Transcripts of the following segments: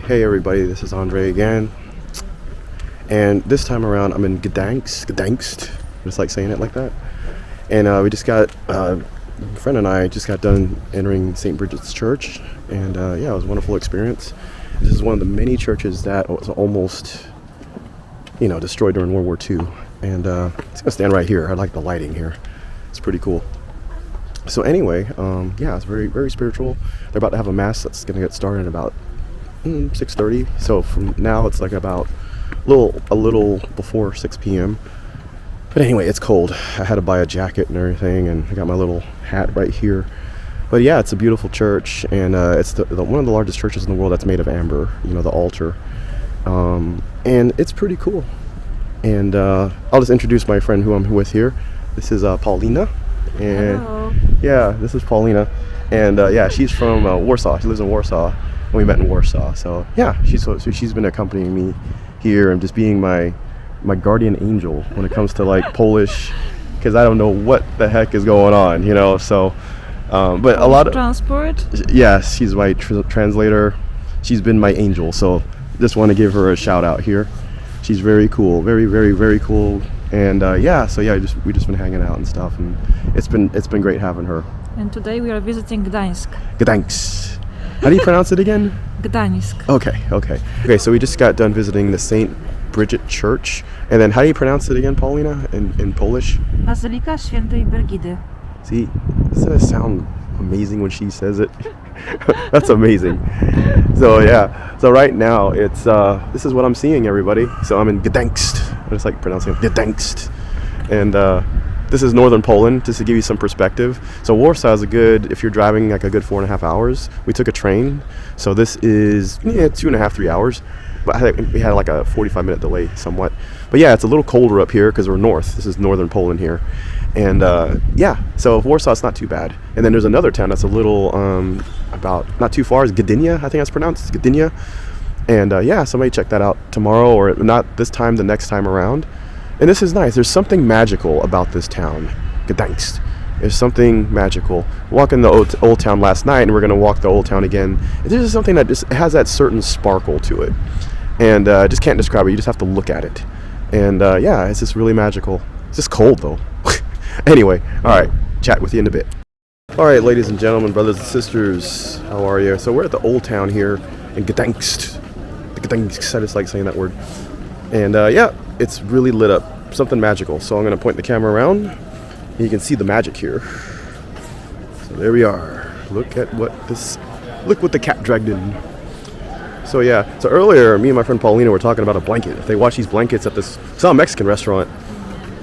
Hey everybody, this is Andre again, and this time around I'm in Gdansk, just like saying it like that. And we just got, a friend and I just got done entering St. Bridget's Church, and yeah, it was a wonderful experience. This is one of the many churches that was almost, destroyed during World War II, and it's gonna stand right here. I like the lighting here; it's pretty cool. So anyway, yeah, it's very, very spiritual. They're about to have a mass that's gonna get started in about 6:30. So from now it's like about a little before 6 p.m. But anyway, it's cold. I had to buy a jacket and everything, and I got my little hat right here. But yeah, it's a beautiful church, and it's one of the largest churches in the world that's made of amber. The altar, and it's pretty cool. And I'll just introduce my friend who I'm with here. This is Paulina, and hello. Yeah, this is Paulina, and yeah, she's from Warsaw. She lives in Warsaw. We met in Warsaw, so yeah, she's been accompanying me here and just being my guardian angel when it comes to like Polish, because I don't know what the heck is going on, So, but a lot of transport. Yes, she's my translator. She's been my angel, so just want to give her a shout out here. She's very cool, very, very, very cool, and yeah, so yeah, we just been hanging out and stuff, and it's been great having her. And today we are visiting Gdańsk. Gdansk. How do you pronounce it again? Gdańsk. Okay, so we just got done visiting the St. Bridget Church. And then how do you pronounce it again, Paulina, in Polish? Bazylika Świętej Brygidy. See, doesn't it sound amazing when she says it? That's amazing. So yeah, so right now it's, this is what I'm seeing, everybody. So I'm in Gdansk. I just like pronouncing it, Gdansk. And this is northern Poland, just to give you some perspective. So Warsaw is if you're driving like a good 4.5 hours. We took a train, so this is 2.5, 3 hours. But I think we had like a 45-minute delay somewhat. But yeah, it's a little colder up here because we're north. This is northern Poland here. And yeah, so Warsaw's not too bad. And then there's another town that's a little, about not too far, is Gdynia, I think that's pronounced, Gdynia. And yeah, somebody check that out tomorrow, or not this time, the next time around. And this is nice. There's something magical about this town, Gdansk. There's something magical. Walking the Old Town last night, and we're going to walk the Old Town again. There's just something that just has that certain sparkle to it. And just can't describe it. You just have to look at it. And yeah, it's just really magical. It's just cold, though. Anyway, all right. Chat with you in a bit. All right, ladies and gentlemen, brothers and sisters, how are you? So we're at the Old Town here in Gdansk. Gdansk, I just like saying that word. And yeah, it's really lit up. Something magical. So I'm going to point the camera around, and you can see the magic here. So there we are. Look what the cat dragged in. So yeah, so earlier me and my friend Paulina were talking about a blanket. If they watch these blankets at saw a Mexican restaurant.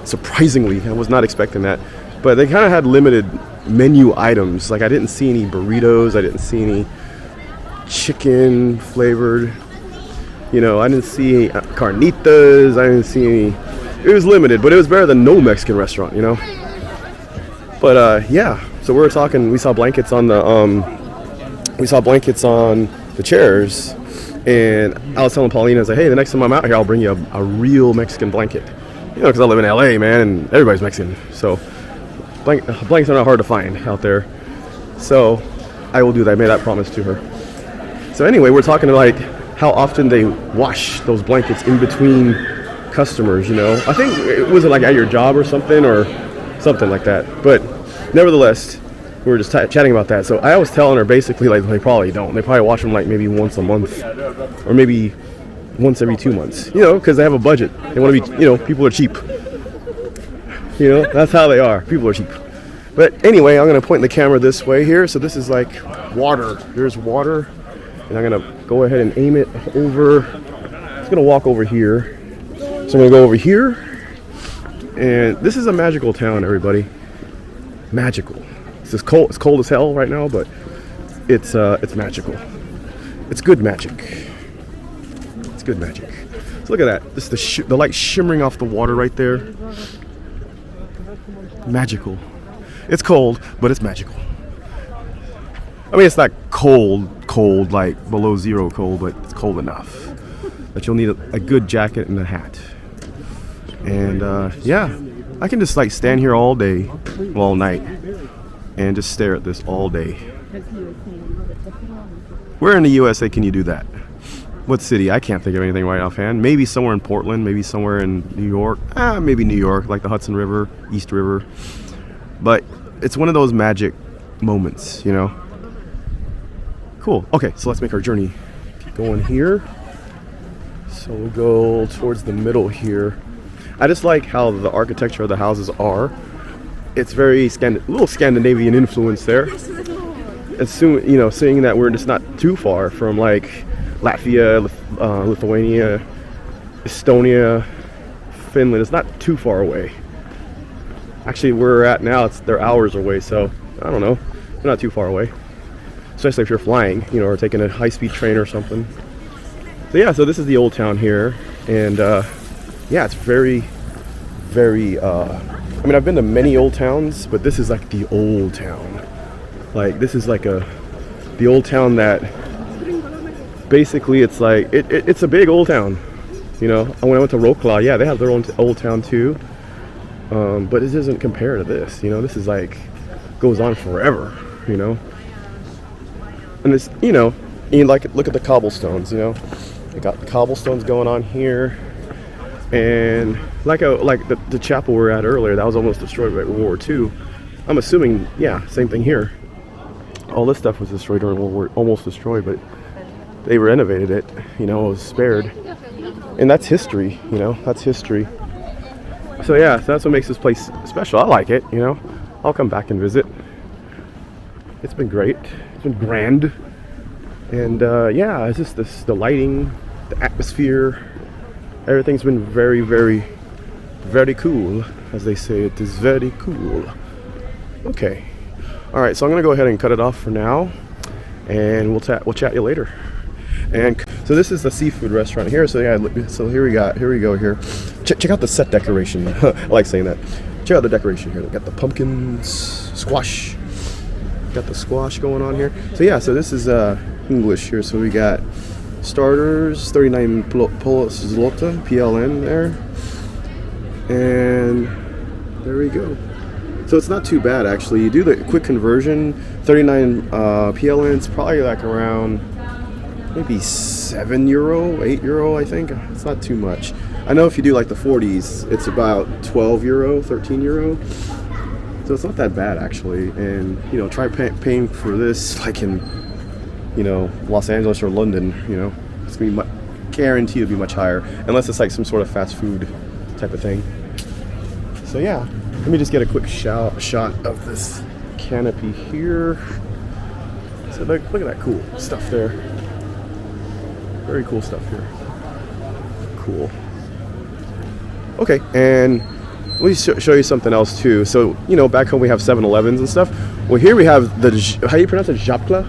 Surprisingly, I was not expecting that. But they kind of had limited menu items. Like I didn't see any burritos, I didn't see any chicken flavored. I didn't see carnitas, I didn't see any. It was limited, but it was better than no Mexican restaurant, But yeah, so we saw blankets on the chairs, and I was telling Paulina, I was like, hey, the next time I'm out here, I'll bring you a real Mexican blanket. Because I live in LA, man, and everybody's Mexican. So blankets are not hard to find out there. So I will do that. I made that promise to her. So anyway, we're talking like how often they wash those blankets in between customers, I think it was like at your job or something like that. But nevertheless, we were just chatting about that. So I was telling her basically like they probably don't. They probably wash them like maybe once a month, or maybe once every 2 months. Because they have a budget. They want to be. People are cheap. That's how they are. People are cheap. But anyway, I'm gonna point the camera this way here. So this is like water. There's water, and I'm gonna go ahead and aim it over. It's gonna walk over here. So I'm gonna go over here, And this is a magical town, everybody. Magical. It's cold. It's cold as hell right now, but it's magical. It's good magic. It's good magic. So look at that. This is the light shimmering off the water right there. Magical. It's cold, but it's magical. I mean, it's not cold like below zero cold, but it's cold enough that you'll need a good jacket and a hat. And yeah, I can just like stand here all day, well, all night, and just stare at this all day. Where in the USA can you do that? What city? I can't think of anything right offhand. Maybe somewhere in Portland, maybe somewhere in New York. Maybe New York, like the Hudson River, East River. But it's one of those magic moments, you know? Cool. Okay, so let's make our journey. Keep going here. So we'll go towards the middle here. I just like how the architecture of the houses are. It's very little Scandinavian influence there. Assume, you know, seeing that we're just not too far from like Latvia, Lithuania, Estonia, Finland. It's not too far away. Actually, where we're at now, they're hours away, so I don't know. They're not too far away. Especially if you're flying, you know, or taking a high-speed train or something. So yeah, so this is the old town here, and yeah, it's very, very. I mean, I've been to many old towns, but this is like the old town. Like this is like the old town that basically it's like it's a big old town. You know, when I went to Rokla, yeah, they have their own old town too. But it doesn't compare to this. You know, this is like goes on forever. You know, and it's you like look at the cobblestones. You know, they got the cobblestones going on here, and like the chapel we were at earlier, that was almost destroyed by World War II. I'm assuming, yeah, same thing here. All this stuff was destroyed during World War, almost destroyed, but they renovated it. You know, it was spared, and that's history. You know, that's history. So yeah, so that's what makes this place special. I like it. You know, I'll come back and visit. It's been great. It's been grand, and yeah, it's just the lighting, the atmosphere. Everything's been very, very, very cool, as they say. It is very cool. Okay. All right, so I'm gonna go ahead and cut it off for now, and we'll chat you later. And so this is the seafood restaurant here. So yeah, so here we go here. Check out the set decoration. I like saying that. Check out the decoration here. We got the pumpkins, squash. Got the squash going on here. So yeah, so this is English here. So we got starters, 39 Polish zloty, PLN there, and there we go. So it's not too bad actually. You do the quick conversion, 39 PLN. It's probably like around maybe €7, €8, I think. It's not too much. I know if you do like the 40s, it's about €12, €13. So it's not that bad actually. And you know, try paying for this like in, you know, Los Angeles or London. You know, it's gonna be guaranteed to be much higher, unless it's like some sort of fast food type of thing. So yeah, let me just get a quick shot of this canopy here. So look at that cool stuff there. Very cool stuff here. Cool. Okay, and let me show you something else too. So, you know, back home we have 7-Elevens and stuff. Well, here we have how do you pronounce it? Żabka?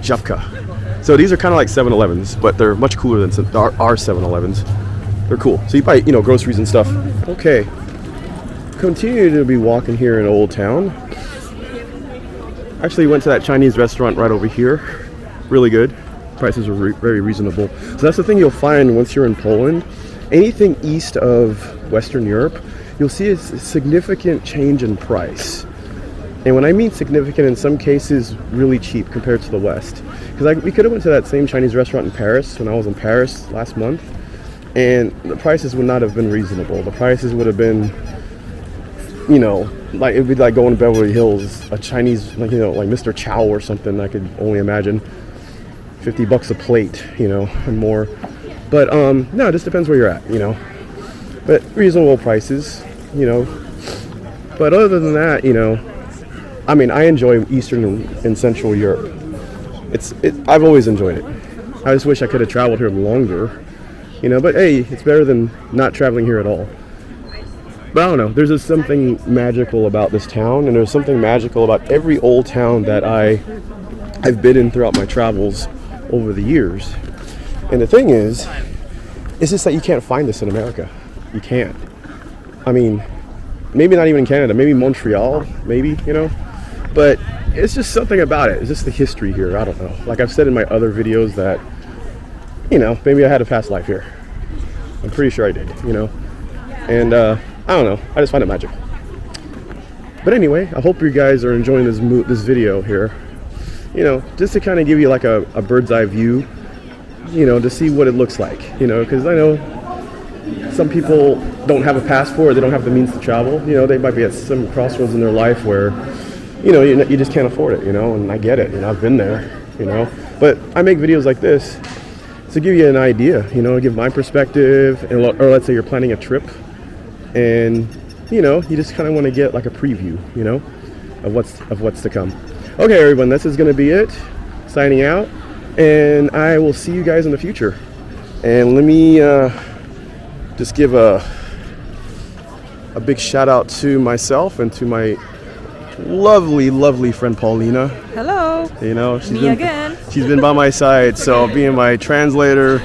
Żabka. So these are kind of like 7-Elevens, but they're much cooler than our 7-Elevens. They're cool. So you buy, you know, groceries and stuff. Okay. Continue to be walking here in Old Town. Actually went to that Chinese restaurant right over here. Really good. Prices are very reasonable. So that's the thing you'll find once you're in Poland. Anything east of Western Europe, you'll see a significant change in price. And when I mean significant, in some cases really cheap compared to the West. Because we could have went to that same Chinese restaurant in Paris when I was in Paris last month, and the prices would not have been reasonable. The prices would have been, you know, like it'd be like going to Beverly Hills, a Chinese, like, you know, like Mr. Chow or something. I could only imagine. $50 a plate, you know, and more. But no, it just depends where you're at, you know. But reasonable prices, you know. But other than that, you know, I mean, I enjoy Eastern and Central Europe. I've always enjoyed it. I just wish I could have traveled here longer, you know. But hey, it's better than not traveling here at all. But I don't know. There's just something magical about this town, and there's something magical about every old town that I've been in throughout my travels over the years. And the thing is, it's just that you can't find this in America. You can't. I mean, maybe not even in Canada. Maybe Montreal. Maybe, you know. But it's just something about it. It's just the history here. I don't know. Like I've said in my other videos that, you know, maybe I had a past life here. I'm pretty sure I did, you know. And I don't know. I just find it magical. But anyway, I hope you guys are enjoying this video here. You know, just to kind of give you like a bird's eye view, you know, to see what it looks like, you know, because I know some people don't have a passport, they don't have the means to travel. You know, they might be at some crossroads in their life where, you know, you just can't afford it, you know, and I get it, you know, I've been there, you know. But I make videos like this to give you an idea, you know, give my perspective, and, or let's say you're planning a trip, and you know, you just kind of want to get like a preview, you know, of what's to come. Okay, everyone, this is going to be it. Signing out, and I will see you guys in the future. And let me just give a big shout out to myself and to my lovely friend Paulina. Hello. You know, Again. She's been by my side, so being my translator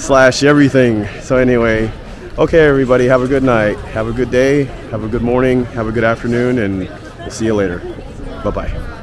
/ everything. So anyway. Okay, everybody, have a good night, have a good day, have a good morning, have a good afternoon, and we'll see you later. Bye-bye.